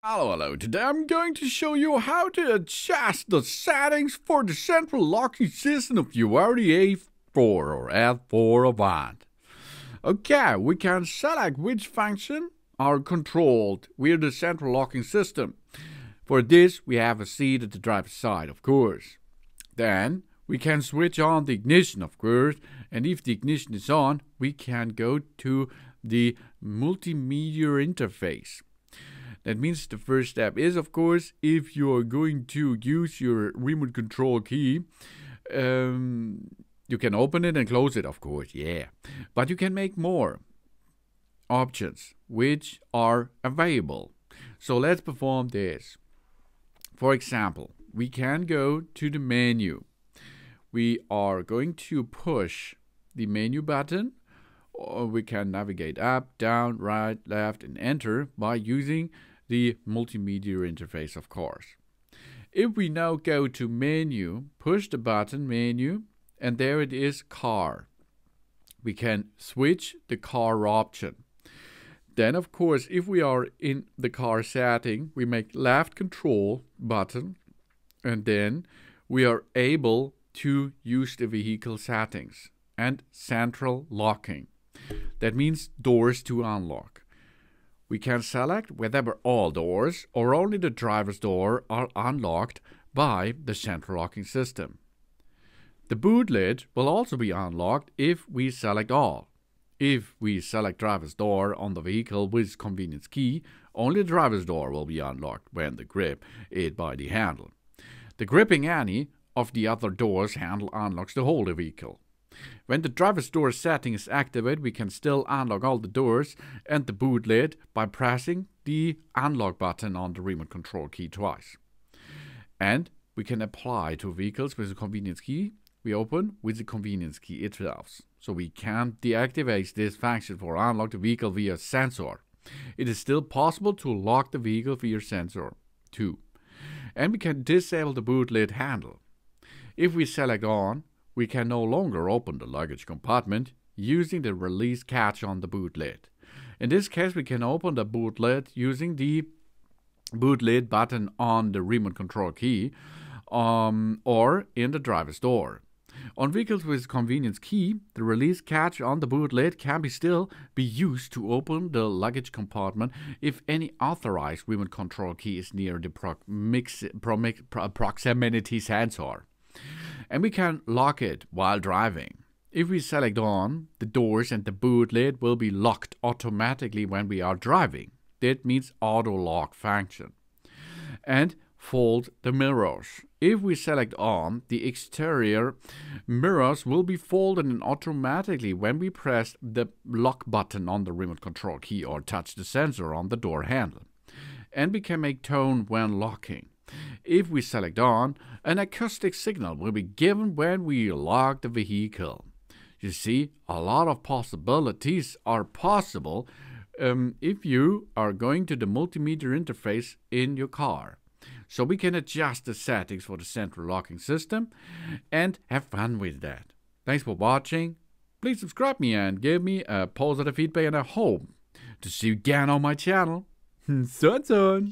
Hello, today I'm going to show you how to adjust the settings for the central locking system of your Audi A4 or A4 Avant. Okay, we can select which function are controlled with the central locking system. For this, we have a seat at the driver's side, of course. Then, we can switch on the ignition, of course, and if the ignition is on, we can go to the multimedia interface. That means the first step is, of course, if you are going to use your remote control key, you can open it and close it, of course, yeah. But you can make more options which are available. So let's perform this. For example, we can go to the menu. We are going to push the menu button, or we can navigate up, down, right, left, and enter by using the multimedia interface, of course. If we now go to menu, push the button menu, and there it is, car. We can switch the car option. Then, of course, if we are in the car setting, we make left control button, and then we are able to use the vehicle settings and central locking. That means doors to unlock. We can select whether all doors or only the driver's door are unlocked by the central locking system. The boot lid will also be unlocked if we select all. If we select driver's door on the vehicle with convenience key, only the driver's door will be unlocked when the grip is by the handle. The gripping any of the other doors handle unlocks the whole vehicle. When the driver's door setting is activated, we can still unlock all the doors and the boot lid by pressing the unlock button on the remote control key twice. And we can apply to vehicles with a convenience key. We open with the convenience key itself. So we can deactivate this function for unlock the vehicle via sensor. It is still possible to lock the vehicle via sensor too. And we can disable the boot lid handle. If we select on, we can no longer open the luggage compartment using the release catch on the boot lid. In this case, we can open the boot lid using the boot lid button on the remote control key or in the driver's door. On vehicles with convenience key, the release catch on the boot lid can still be used to open the luggage compartment if any authorized remote control key is near the proximity sensor. And we can lock it while driving. If we select on, the doors and the boot lid will be locked automatically when we are driving. That means auto lock function. And fold the mirrors. If we select on, the exterior mirrors will be folded and automatically when we press the lock button on the remote control key or touch the sensor on the door handle. And we can make tone when locking. If we select on, an acoustic signal will be given when we lock the vehicle. You see, a lot of possibilities are possible if you are going to the multimedia interface in your car. So we can adjust the settings for the central locking system and have fun with that. Thanks for watching. Please subscribe me and give me a positive feedback, and I hope to see you again on my channel. So.